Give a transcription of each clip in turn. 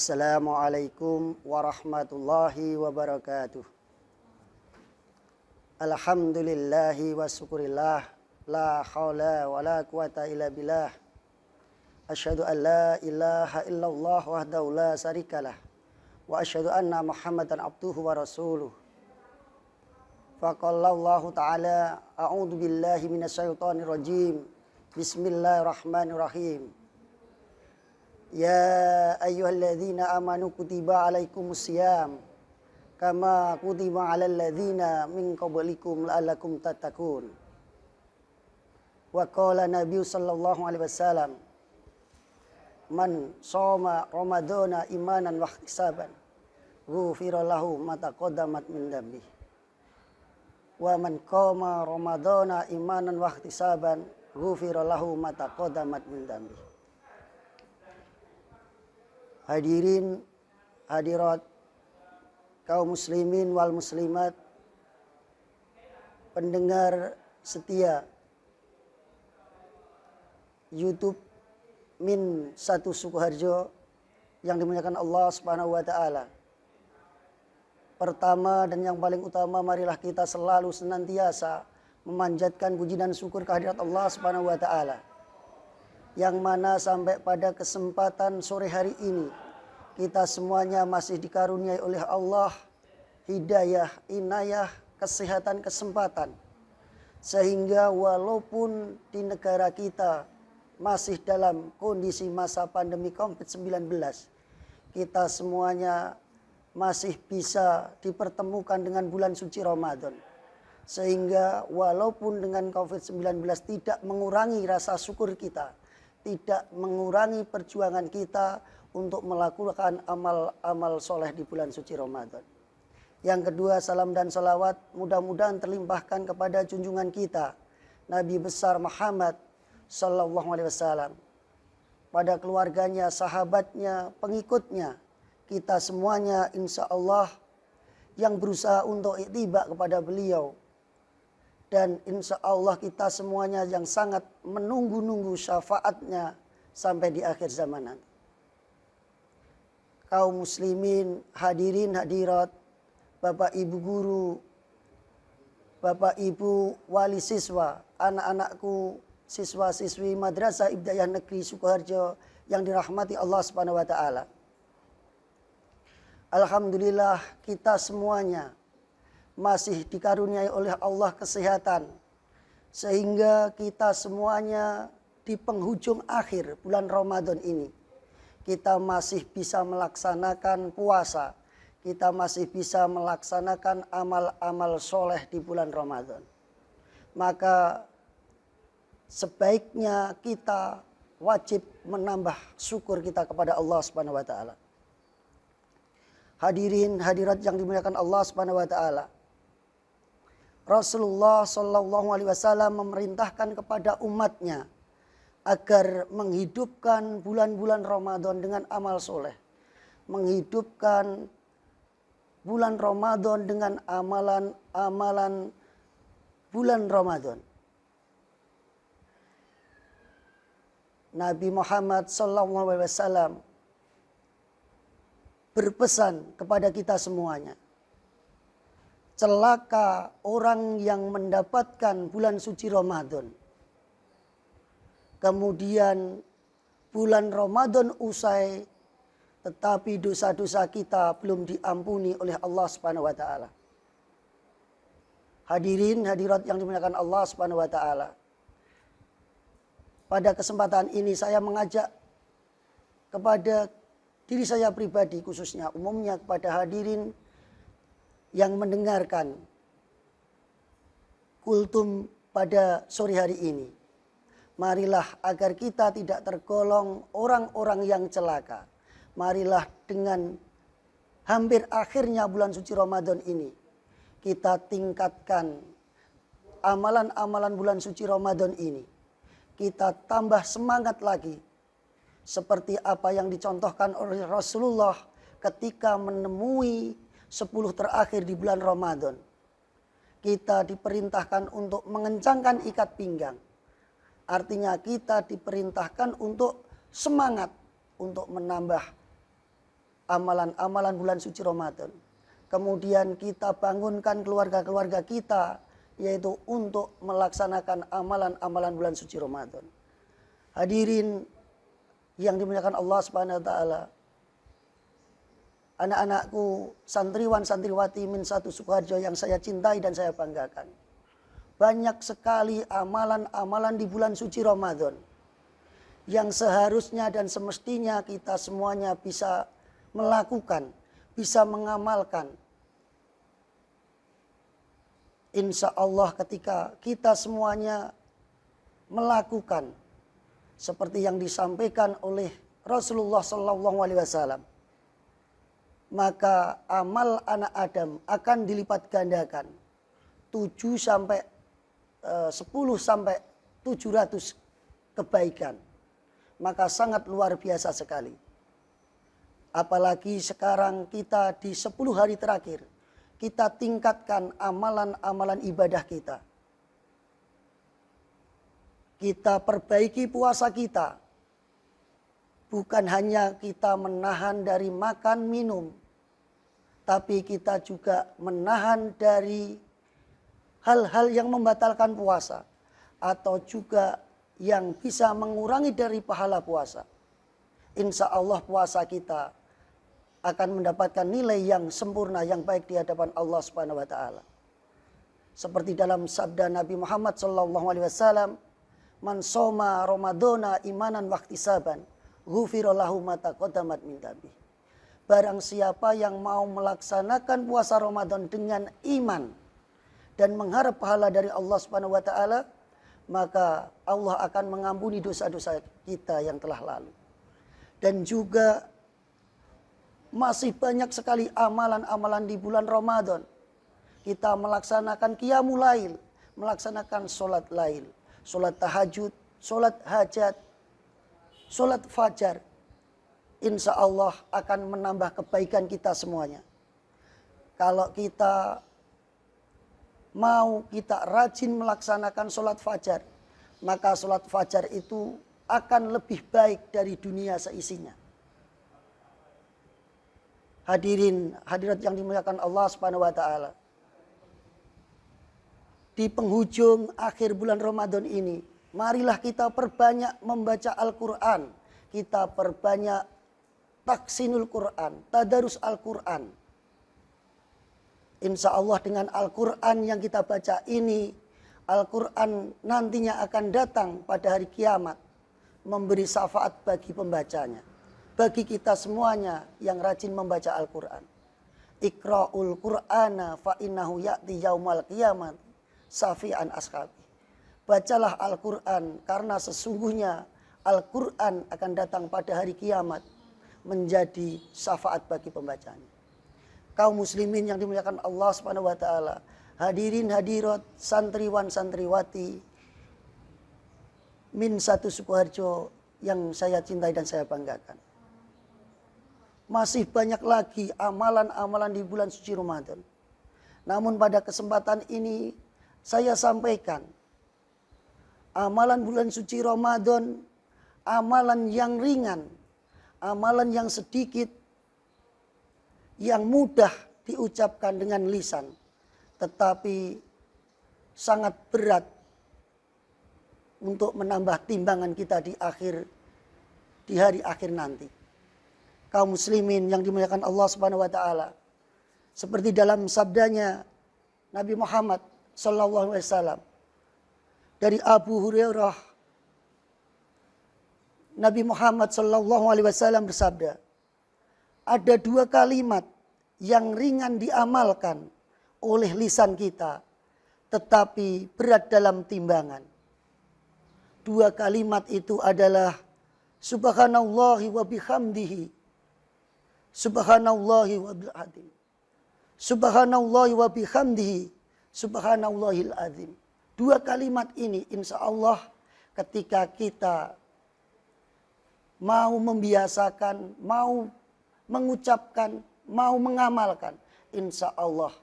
Assalamualaikum warahmatullahi wabarakatuh. Alhamdulillahi wa syukurillah. La haula wa la quwata illa billah. Asyhadu an la ilaha illallah wahdahu la syarikalah. Wa asyhadu anna Muhammadan abduhu wa rasuluh. Faqallallahu ta'ala a'udzu billahi minasyaitonir rajim. Bismillahirrahmanirrahim. Ya ayyuhalladzina amanu kutiba alaikumusiyam kama kutiba alal ladzina min qablikum la'allakum tattaqun. Wa qala Nabi sallallahu alaihi wasallam, man shoma ramadhana imanan wa ihtisaban ghufira lahu ma taqaddamat min dhanbi. Wa man qama ramadhana imanan wa ihtisaban ghufira lahu ma taqaddamat min dhanbi. Hadirin, hadirat, kaum muslimin wal muslimat, pendengar setia YouTube Min 1 Sukoharjo yang dimuliakan Allah Subhanahu wa taala. Pertama dan yang paling utama, marilah kita selalu senantiasa memanjatkan puji dan syukur kehadirat Allah Subhanahu wa taala. Yang mana sampai pada kesempatan sore hari ini kita semuanya masih dikaruniai oleh Allah hidayah, inayah, kesehatan, kesempatan. Sehingga walaupun di negara kita masih dalam kondisi masa pandemi COVID-19, kita semuanya masih bisa dipertemukan dengan bulan suci Ramadan. Sehingga walaupun dengan COVID-19 tidak mengurangi rasa syukur kita, tidak mengurangi perjuangan kita untuk melakukan amal-amal soleh di bulan suci Ramadan. Yang kedua, salam dan salawat mudah-mudahan terlimpahkan kepada junjungan kita Nabi besar Muhammad sallallahu alaihi wasallam, pada keluarganya, sahabatnya, pengikutnya, kita semuanya insya Allah yang berusaha untuk ittiba kepada beliau. Dan insya Allah kita semuanya yang sangat menunggu-nunggu syafaatnya sampai di akhir zaman nanti. Kaum muslimin, hadirin, hadirat, Bapak Ibu guru, Bapak Ibu wali siswa, anak-anakku, siswa-siswi Madrasah Ibtidaiyah Negeri Sukoharjo yang dirahmati Allah Subhanahu wa taala. Alhamdulillah kita semuanya masih dikaruniai oleh Allah kesehatan, sehingga kita semuanya di penghujung akhir bulan Ramadan ini kita masih bisa melaksanakan puasa, kita masih bisa melaksanakan amal-amal soleh di bulan Ramadan. Maka sebaiknya kita wajib menambah syukur kita kepada Allah Subhanahu wa taala. Hadirin, hadirat yang dimuliakan Allah Subhanahu wa taala. Rasulullah Shallallahu Alaihi Wasallam memerintahkan kepada umatnya agar menghidupkan bulan-bulan Ramadan dengan amal soleh, menghidupkan bulan Ramadan dengan amalan-amalan bulan Ramadan. Nabi Muhammad Shallallahu Alaihi Wasallam berpesan kepada kita semuanya, celaka orang yang mendapatkan bulan suci Ramadan, kemudian bulan Ramadan usai, tetapi dosa-dosa kita belum diampuni oleh Allah Subhanahu wa taala. Hadirin, hadirat yang dimuliakan Allah Subhanahu wa taala. Pada kesempatan ini saya mengajak kepada diri saya pribadi, khususnya umumnya kepada hadirin yang mendengarkan kultum pada sore hari ini. Marilah agar kita tidak tergolong orang-orang yang celaka. Marilah dengan hampir akhirnya bulan suci Ramadan ini, kita tingkatkan amalan-amalan bulan suci Ramadan ini. Kita tambah semangat lagi. Seperti apa yang dicontohkan oleh Rasulullah ketika menemui 10 terakhir di bulan Ramadan. Kita diperintahkan untuk mengencangkan ikat pinggang. Artinya kita diperintahkan untuk semangat untuk menambah amalan-amalan bulan suci Ramadan. Kemudian kita bangunkan keluarga-keluarga kita, yaitu untuk melaksanakan amalan-amalan bulan suci Ramadan. Hadirin yang dimuliakan Allah Subhanahu wa taala. Anak-anakku, santriwan santriwati Min 1 Sukoharjo yang saya cintai dan saya banggakan. Banyak sekali amalan-amalan di bulan suci Ramadan yang seharusnya dan semestinya kita semuanya bisa melakukan, bisa mengamalkan. Insya Allah ketika kita semuanya melakukan seperti yang disampaikan oleh Rasulullah SAW, maka amal anak Adam akan dilipat gandakan 10 sampai 700 kebaikan. Maka sangat luar biasa sekali. Apalagi sekarang kita di 10 hari terakhir, kita tingkatkan amalan-amalan ibadah kita. Kita perbaiki puasa kita. Bukan hanya kita menahan dari makan minum, tapi kita juga menahan dari hal-hal yang membatalkan puasa, atau juga yang bisa mengurangi dari pahala puasa. Insya Allah puasa kita akan mendapatkan nilai yang sempurna, yang baik di hadapan Allah Subhanahu wa taala. Seperti dalam sabda Nabi Muhammad SAW, "Man shoma Ramadana imanan wahtisaban, ghufira lahu ma taqaddamat min dzambih." Barang siapa yang mau melaksanakan puasa Ramadan dengan iman dan mengharap pahala dari Allah Subhanahu wa taala, maka Allah akan mengampuni dosa-dosa kita yang telah lalu. Dan juga masih banyak sekali amalan-amalan di bulan Ramadan. Kita melaksanakan qiyamul lail, melaksanakan sholat lail, sholat tahajud, sholat hajat, sholat fajar. Insya Allah akan menambah kebaikan kita semuanya. Kalau kita mau kita rajin melaksanakan sholat fajar, maka sholat fajar itu akan lebih baik dari dunia seisinya. Hadirin hadirat yang dimuliakan Allah Subhanahu wa taala. Di penghujung akhir bulan Ramadan ini, marilah kita perbanyak membaca Al-Quran. Kita perbanyak taksinul Quran, tadarus Al-Quran. Insya Allah dengan Al-Quran yang kita baca ini, Al-Quran nantinya akan datang pada hari kiamat, memberi syafaat bagi pembacanya. Bagi kita semuanya yang rajin membaca Al-Quran. Iqra'ul Qur'ana fa'innahu ya'ti yaumal kiamat safi'an ashabi. Bacalah Al-Quran karena sesungguhnya Al-Quran akan datang pada hari kiamat menjadi syafaat bagi pembacanya. Kaum muslimin yang dimuliakan Allah Subhanahu wa taala, hadirin hadirat, santriwan santriwati Min 1 Sukoharjo yang saya cintai dan saya banggakan. Masih banyak lagi amalan-amalan di bulan suci Ramadan. Namun pada kesempatan ini saya sampaikan amalan bulan suci Ramadan, amalan yang ringan, amalan yang sedikit, yang mudah diucapkan dengan lisan, tetapi sangat berat untuk menambah timbangan kita di hari akhir nanti. Kaum muslimin yang dimuliakan Allah Subhanahu wa taala, seperti dalam sabdanya Nabi Muhammad sallallahu alaihi wasallam dari Abu Hurairah, Nabi Muhammad sallallahu alaihi wasallam bersabda, ada 2 kalimat yang ringan diamalkan oleh lisan kita, tetapi berat dalam timbangan. 2 kalimat itu adalah subhanallahi wa bihamdihi, subhanallahi wa bihamdihi, subhanallahi wa bihamdihi, subhanallahil azim. 2 kalimat ini insya Allah ketika kita mau membiasakan, mau mengucapkan, mau mengamalkan, insya Allah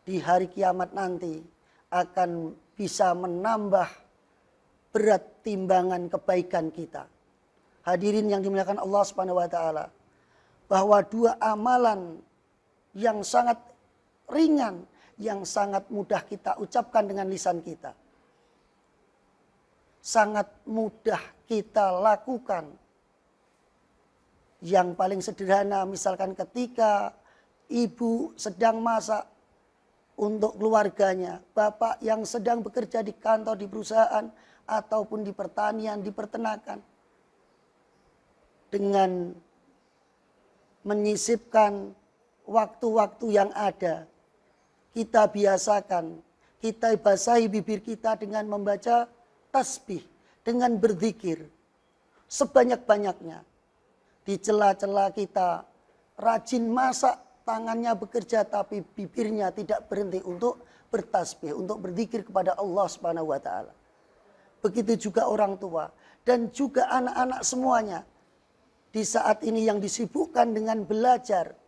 di hari kiamat nanti akan bisa menambah berat timbangan kebaikan kita. Hadirin yang dimuliakan Allah Subhanahu wa taala, bahwa dua amalan yang sangat ringan, yang sangat mudah kita ucapkan dengan lisan kita, sangat mudah kita lakukan. Yang paling sederhana, misalkan ketika ibu sedang masak untuk keluarganya, bapak yang sedang bekerja di kantor, di perusahaan, ataupun di pertanian, di peternakan, dengan menyisipkan waktu-waktu yang ada, kita biasakan, kita basahi bibir kita dengan membaca tasbih, dengan berzikir sebanyak-banyaknya. Di celah-celah kita rajin masak, tangannya bekerja, tapi bibirnya tidak berhenti untuk bertasbih, untuk berzikir kepada Allah Subhanahu wa taala. Begitu juga orang tua dan juga anak-anak semuanya. Di saat ini yang disibukkan dengan belajar,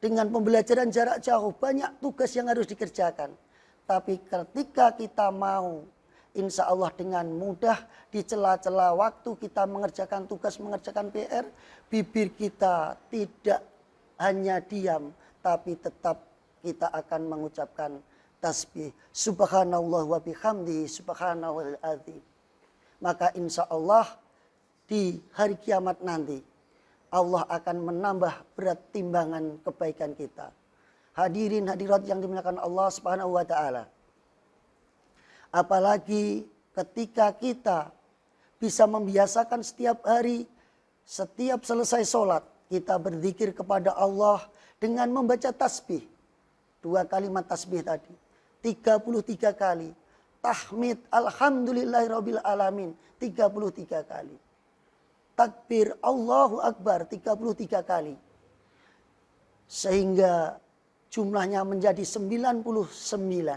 dengan pembelajaran jarak jauh, banyak tugas yang harus dikerjakan. Tapi ketika kita mau, insya Allah dengan mudah di celah-celah waktu kita mengerjakan tugas, mengerjakan PR, bibir kita tidak hanya diam, tapi tetap kita akan mengucapkan tasbih. Subhanallah wa bihamdihi subhanallahil azim. Maka insya Allah di hari kiamat nanti, Allah akan menambah berat timbangan kebaikan kita. Hadirin hadirat yang dimuliakan Allah Subhanahu wa taala. Apalagi ketika kita bisa membiasakan setiap hari, setiap selesai sholat, kita berzikir kepada Allah dengan membaca tasbih. 2 kalimat tasbih tadi, 33 kali. Tahmid alhamdulillahirabbil alamin 33 kali. Takbir Allahu Akbar 33 kali. Sehingga jumlahnya menjadi 99.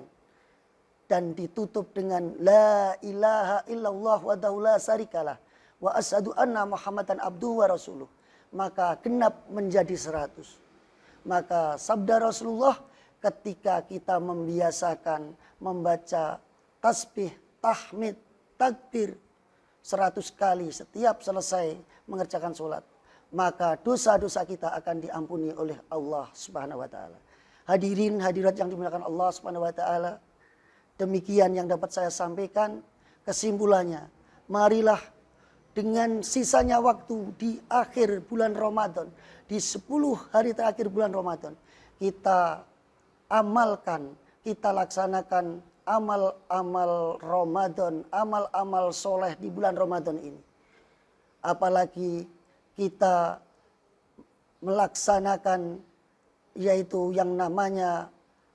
Dan ditutup dengan la ilaha illallah wahdahu la syarikalah wa asyhadu anna Muhammadan abduhu wa rasuluh. Maka genap menjadi 100. Maka sabda Rasulullah, ketika kita membiasakan membaca tasbih, tahmid, takbir 100 kali setiap selesai mengerjakan sholat, maka dosa-dosa kita akan diampuni oleh Allah Subhanahu wa taala. Hadirin hadirat yang dimuliakan Allah Subhanahu wa taala, demikian yang dapat saya sampaikan. Kesimpulannya, marilah dengan sisanya waktu di akhir bulan Ramadan, di 10 hari terakhir bulan Ramadan, kita amalkan, kita laksanakan amal-amal Ramadan, amal-amal soleh di bulan Ramadan ini. Apalagi kita melaksanakan yaitu yang namanya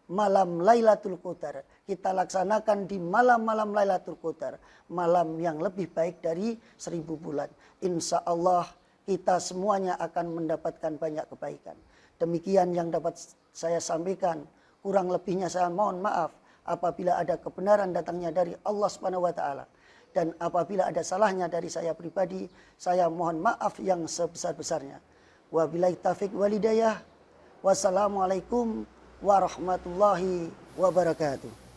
malam Lailatul Qadar. Kita laksanakan di malam-malam Lailatul Qadar, malam yang lebih baik dari 1000 bulan. Insya Allah kita semuanya akan mendapatkan banyak kebaikan. Demikian yang dapat saya sampaikan. Kurang lebihnya saya mohon maaf apabila ada kebenaran datangnya dari Allah Subhanahu wa taala, dan apabila ada salahnya dari saya pribadi, saya mohon maaf yang sebesar-besarnya. Wabillahi taufiq wal hidayah. Wassalamualaikum warahmatullahi wabarakatuh.